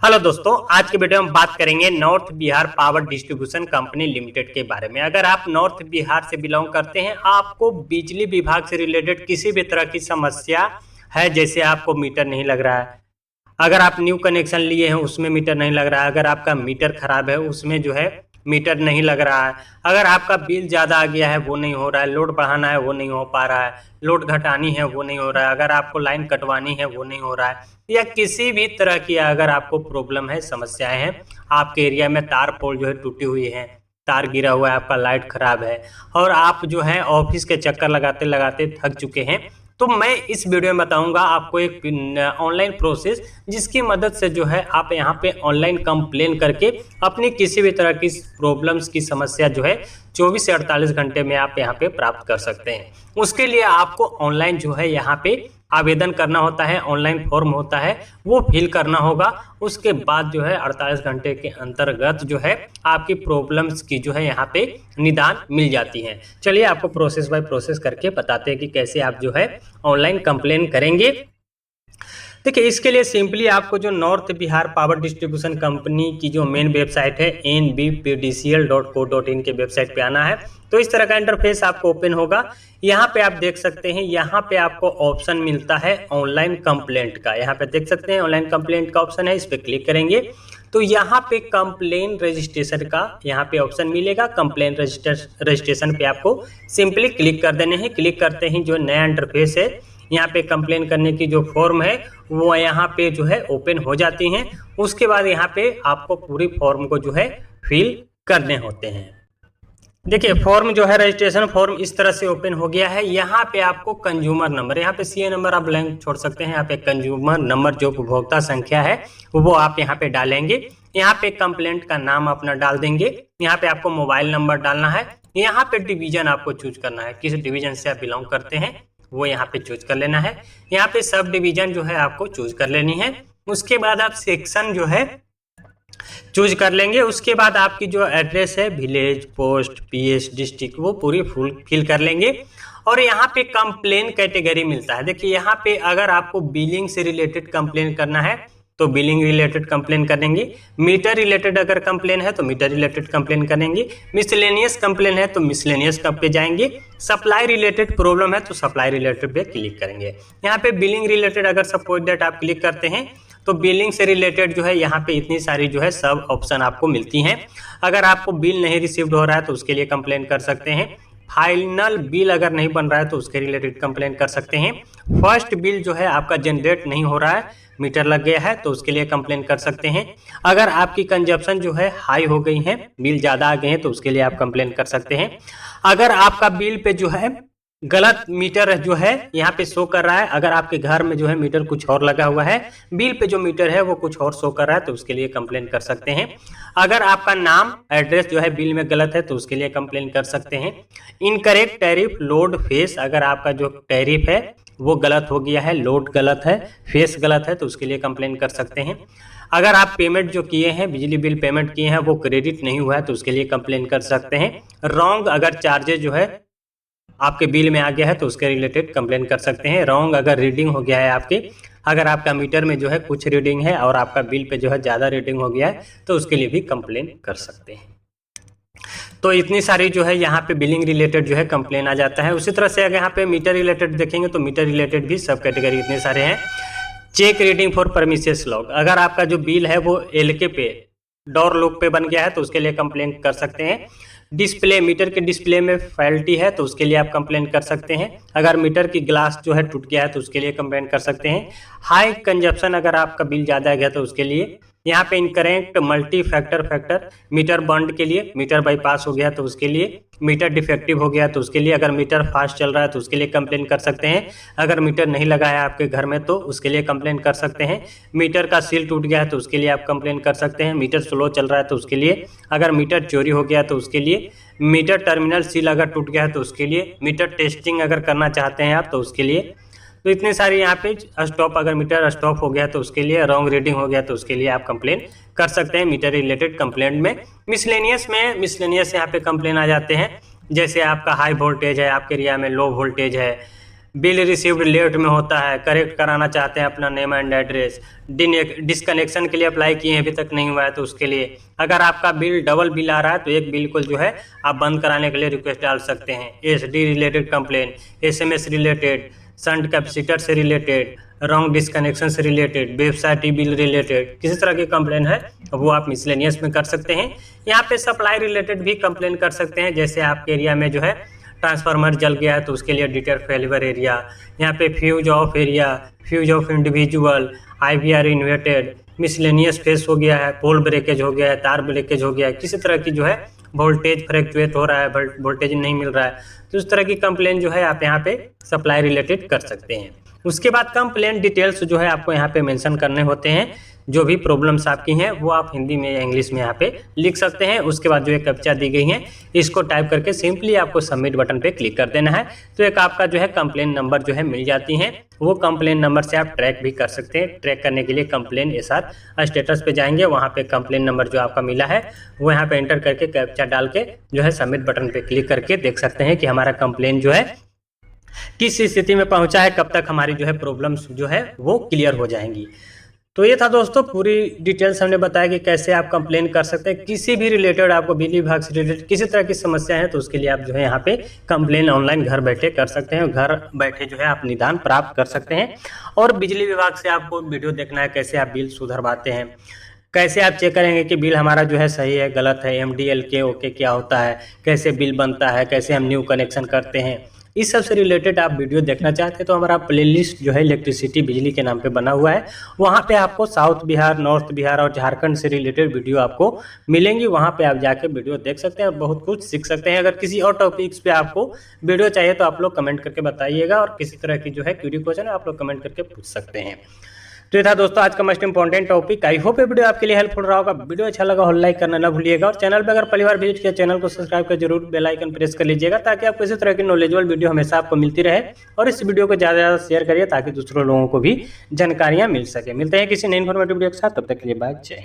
Hello दोस्तों, आज के वीडियो में बात करेंगे north Bihar power distribution company limited के बारे में। अगर आप नॉर्थ बिहार से बिलोंग करते हैं, आपको बिजली विभाग से रिलेटेड किसी भी तरह की समस्या है, जैसे आपको मीटर नहीं लग रहा है, अगर आप न्यू कनेक्शन लिए हैं उसमें मीटर नहीं लग रहा है, अगर आपका मीटर खराब है उसमें जो है मीटर नहीं लग रहा है, अगर आपका बिल ज़्यादा आ गया है वो नहीं हो रहा है, लोड बढ़ाना है वो नहीं हो पा रहा है, लोड घटानी है वो नहीं हो रहा है, अगर आपको लाइन कटवानी है वो नहीं हो रहा है, या किसी भी तरह की अगर आपको प्रॉब्लम है, समस्याएं हैं, आपके एरिया में तार पोल जो है टूटी हुई है, तार गिरा हुआ है, आपका लाइट खराब है और आप जो है ऑफिस के चक्कर लगाते लगाते थक चुके हैं, तो मैं इस वीडियो में बताऊंगा आपको एक ऑनलाइन प्रोसेस जिसकी मदद से जो है आप यहाँ पे ऑनलाइन कंप्लेन करके अपनी किसी भी तरह की प्रॉब्लम्स की समस्या जो है 24 से 48 घंटे में आप यहाँ पे प्राप्त कर सकते हैं। उसके लिए आपको ऑनलाइन जो है यहाँ पे आवेदन करना होता है, ऑनलाइन फॉर्म होता है वो फिल करना होगा। उसके बाद जो है 48 घंटे के अंतर्गत जो है आपकी प्रॉब्लम्स की जो है यहाँ पे निदान मिल जाती है। चलिए आपको प्रोसेस बाय प्रोसेस करके बताते हैं कि कैसे आप जो है ऑनलाइन कंप्लेन करेंगे। देखिए, इसके लिए सिंपली आपको जो north Bihar power distribution company की जो मेन वेबसाइट है nbpdcl.co.in के वेबसाइट पे आना है। तो इस तरह का इंटरफेस आपको ओपन होगा। यहाँ पे आप देख सकते हैं, यहाँ पे आपको ऑप्शन मिलता है ऑनलाइन कंप्लेंट का। यहाँ पे देख सकते हैं ऑनलाइन कंप्लेंट का ऑप्शन है, इस पर क्लिक करेंगे तो यहाँ पे कंप्लेन रजिस्ट्रेशन का यहाँ पे ऑप्शन मिलेगा। कंप्लेन रजिस्ट्रेशन पे आपको सिंपली क्लिक कर देने हैं। क्लिक करते ही जो नया इंटरफेस है, यहाँ पे कंप्लेन करने की जो फॉर्म है वो यहाँ पे जो है ओपन हो जाती हैं। उसके बाद यहाँ पे आपको पूरी फॉर्म को जो है फिल करने होते हैं। देखिए, फॉर्म जो है रजिस्ट्रेशन फॉर्म इस तरह से ओपन हो गया है। यहाँ पे आपको कंज्यूमर नंबर, यहाँ पे सीए नंबर आप ब्लैंक छोड़ सकते हैं। यहाँ पे कंज्यूमर नंबर जो उपभोक्ता संख्या है वो आप यहाँ पे डालेंगे। यहाँ पे कंप्लेंट का नाम अपना डाल देंगे। यहाँ पे आपको मोबाइल नंबर डालना है। यहाँ पे डिवीजन आपको चूज करना है, किस डिवीजन से आप बिलोंग करते हैं वो यहाँ पे चूज कर लेना है। यहाँ पे सब डिवीजन जो है आपको चूज कर लेनी है। उसके बाद आप सेक्शन जो है चूज कर लेंगे। उसके बाद आपकी जो एड्रेस है, विलेज, पोस्ट, पीएस, डिस्ट्रिक्ट, वो पूरी फुल फिल कर लेंगे। और यहाँ पे कंप्लेन कैटेगरी मिलता है। देखिए, यहाँ पे अगर आपको बिलिंग से रिलेटेड कंप्लेन करना है तो बिलिंग रिलेटेड कंप्लेन करेंगे, मीटर रिलेटेड अगर कंप्लेन है तो मीटर रिलेटेड कंप्लेन करेंगे, मिसलेनियस कंप्लेन है तो मिसलेनियस कब पे जाएंगे, सप्लाई रिलेटेड प्रॉब्लम है तो सप्लाई रिलेटेड पे क्लिक करेंगे। यहाँ पे बिलिंग रिलेटेड अगर सपोज दैट आप क्लिक करते हैं तो बिलिंग से रिलेटेड जो है यहाँ पे इतनी सारी जो है सब ऑप्शन आपको मिलती हैं। अगर आपको बिल नहीं रिसीव्ड हो रहा है तो उसके लिए कंप्लेन कर सकते हैं। फाइनल बिल अगर नहीं बन रहा है तो उसके रिलेटेड कंप्लेन कर सकते हैं। फर्स्ट बिल जो है आपका जनरेट नहीं हो रहा है, मीटर लग गया है तो उसके लिए कंप्लेन कर सकते हैं। अगर आपकी कंजप्शन जो है हाई हो गई है, बिल ज़्यादा आ गए हैं तो उसके लिए आप कंप्लेन कर सकते हैं। अगर आपका बिल पे जो है गलत मीटर जो है यहाँ पे शो कर रहा है, अगर आपके घर में जो है मीटर कुछ और लगा हुआ है, बिल पे जो मीटर है वो कुछ और शो कर रहा है तो उसके लिए कंप्लेन कर सकते हैं। अगर आपका नाम एड्रेस जो है बिल में गलत है तो उसके लिए कंप्लेन कर सकते हैं। इनकरेक्ट टैरिफ लोड फेस, अगर आपका जो टैरिफ है वो गलत हो गया है, लोड गलत है, फेस गलत है तो उसके लिए कंप्लेन कर सकते हैं। अगर आप पेमेंट जो किए हैं, बिजली बिल पेमेंट किए हैं, वो क्रेडिट नहीं हुआ है तो उसके लिए कंप्लेन कर सकते हैं। रॉन्ग अगर चार्जेस जो है आपके बिल में आ गया है तो उसके रिलेटेड कंप्लेन कर सकते हैं। रॉन्ग अगर रीडिंग हो गया है आपकी, अगर आपका मीटर में जो है कुछ रीडिंग है और आपका बिल पे जो है ज़्यादा रीडिंग हो गया है तो उसके लिए भी कंप्लेन कर सकते हैं। तो इतनी सारी जो है यहाँ पे बिलिंग रिलेटेड जो है कंप्लेन आ जाता है। उसी तरह से अगर यहाँ पे मीटर रिलेटेड देखेंगे तो मीटर रिलेटेड भी सब कैटेगरी इतने सारे हैं। Check reading for premises lock, अगर आपका जो बिल है वो एलके पे डोर लॉक पे बन गया है तो उसके लिए कंप्लेन कर सकते हैं। डिस्प्ले, मीटर के डिस्प्ले में फैल्टी है तो उसके लिए आप कंप्लेन कर सकते हैं। अगर मीटर की ग्लास जो है टूट गया है तो उसके लिए कंप्लेन कर सकते हैं। हाई कंजप्शन, अगर आपका बिल ज़्यादा गया तो उसके लिए। यहाँ पे इनकरेक्ट मल्टी फैक्टर मीटर बंड के लिए, मीटर बाईपास हो गया तो उसके लिए, मीटर डिफेक्टिव हो गया तो उसके लिए, अगर मीटर फास्ट चल रहा है तो उसके लिए कंप्लेन कर सकते हैं। अगर मीटर नहीं लगा है आपके घर में तो उसके लिए कंप्लेन कर सकते हैं। मीटर का सील टूट गया है तो उसके लिए आप कंप्लेन कर सकते हैं। मीटर स्लो चल रहा है तो उसके लिए, अगर मीटर चोरी हो गया तो उसके लिए, मीटर टर्मिनल सील अगर टूट गया है तो उसके लिए, मीटर टेस्टिंग अगर करना चाहते हैं आप तो उसके लिए। तो इतने सारे यहाँ पे स्टॉप, अगर मीटर स्टॉप हो गया तो उसके लिए, रॉन्ग रीडिंग हो गया तो उसके लिए आप कंप्लेन कर सकते हैं मीटर रिलेटेड कंप्लेंट में। मिसलेनियस यहाँ पे कंप्लेन आ जाते हैं, जैसे आपका हाई वोल्टेज है, आपके एरिया में लो वोल्टेज है, बिल रिसीव्ड लेट में होता है, करेक्ट कराना चाहते हैं अपना नेम एंड एड्रेस, डिस्कनेक्शन के लिए अप्लाई किए हैं अभी तक नहीं हुआ है तो उसके लिए, अगर आपका बिल डबल बिल आ रहा है तो एक बिल को जो है आप बंद कराने के लिए रिक्वेस्ट डाल सकते हैं। SD related complain, SMS related, shunt capacitor से रिलेटेड, रॉन्ग डिस्कनेक्शन से रिलेटेड, वेबसाइट बिल रिलेटेड, किसी तरह की कंप्लेन है वो आप मिसलेनियस में कर सकते हैं। यहाँ पे सप्लाई रिलेटेड भी कंप्लेन कर सकते हैं, जैसे आपके एरिया में जो है ट्रांसफार्मर जल गया है तो उसके लिए डिटेल फेलिवर एरिया, यहाँ पे fuse of area, fuse of individual, IVR inverted, miscellaneous face हो गया है, पोल ब्रेकेज हो गया है, तार ब्रेकेज हो गया है, किसी तरह की जो है वोल्टेज फ्लक्चुएट हो रहा है, वोल्टेज नहीं मिल रहा है, तो उस तरह की कंप्लेन जो है आप यहाँ पे सप्लाई रिलेटेड कर सकते हैं। उसके बाद कंप्लेन डिटेल्स जो है आपको यहाँ पे मेंशन करने होते हैं, जो भी प्रॉब्लम्स आपकी हैं वो आप हिंदी में या इंग्लिश में यहाँ पे लिख सकते हैं। उसके बाद जो एक कैप्चा दी गई है इसको टाइप करके सिंपली आपको सबमिट बटन पे क्लिक कर देना है, तो एक आपका जो है कंप्लेन नंबर जो है मिल जाती है। वो कंप्लेन नंबर से आप ट्रैक भी कर सकते हैं। ट्रैक करने के लिए कंप्लेन SR स्टेटस पे जाएंगे, वहाँ पे कंप्लेन नंबर जो आपका मिला है वो यहाँ पे एंटर करके कैप्चा डाल के जो है सबमिट बटन पे क्लिक करके देख सकते हैं कि हमारा कंप्लेन जो है किस स्थिति में पहुंचा है, कब तक हमारी जो है प्रॉब्लम्स जो है वो क्लियर हो जाएंगी। तो ये था दोस्तों पूरी डिटेल्स हमने बताया कि कैसे आप कंप्लेन कर सकते हैं किसी भी रिलेटेड, आपको बिजली विभाग से रिलेटेड किसी तरह की समस्या है तो उसके लिए आप जो है यहाँ पे कंप्लेन ऑनलाइन घर बैठे कर सकते हैं। घर बैठे जो है आप निदान प्राप्त कर सकते हैं। और बिजली विभाग से आपको वीडियो देखना है कैसे आप बिल सुधरवाते हैं, कैसे आप चेक करेंगे कि बिल हमारा जो है सही है गलत है, MDL ओके क्या होता है, कैसे बिल बनता है, कैसे हम न्यू कनेक्शन करते हैं, इस सब से रिलेटेड आप वीडियो देखना चाहते हैं तो हमारा प्लेलिस्ट जो है इलेक्ट्रिसिटी बिजली के नाम पे बना हुआ है। वहाँ पे आपको साउथ बिहार, नॉर्थ बिहार और झारखंड से रिलेटेड वीडियो आपको मिलेंगी। वहाँ पे आप जाके वीडियो देख सकते हैं और बहुत कुछ सीख सकते हैं। अगर किसी और टॉपिक्स पे आपको वीडियो चाहिए तो आप लोग कमेंट करके बताइएगा, और किसी तरह की जो है क्वेरी क्वेश्चन आप लोग कमेंट करके पूछ सकते हैं। तो ये था दोस्तों आज का most important topic. I hope ये वीडियो आपके लिए हेल्पफुल रहा होगा। वीडियो अच्छा लगा हो लाइक करना ना भूलिएगा, और चैनल पे अगर पहली बार विजिट किया चैनल को सब्सक्राइब कर जरूर बेल आइकन प्रेस कर लीजिएगा, ताकि आपको इसी तरह की नॉलेजेबल वीडियो हमेशा आपको मिलती रहे। और इस वीडियो को ज़्यादा से ज़्यादा शेयर करिए ताकि दूसरों लोगों को भी जानकारियाँ मिल सके। मिलते हैं किसी नई इन्फॉर्मेटिव वीडियो के साथ, तब तक के लिए बाय, जय।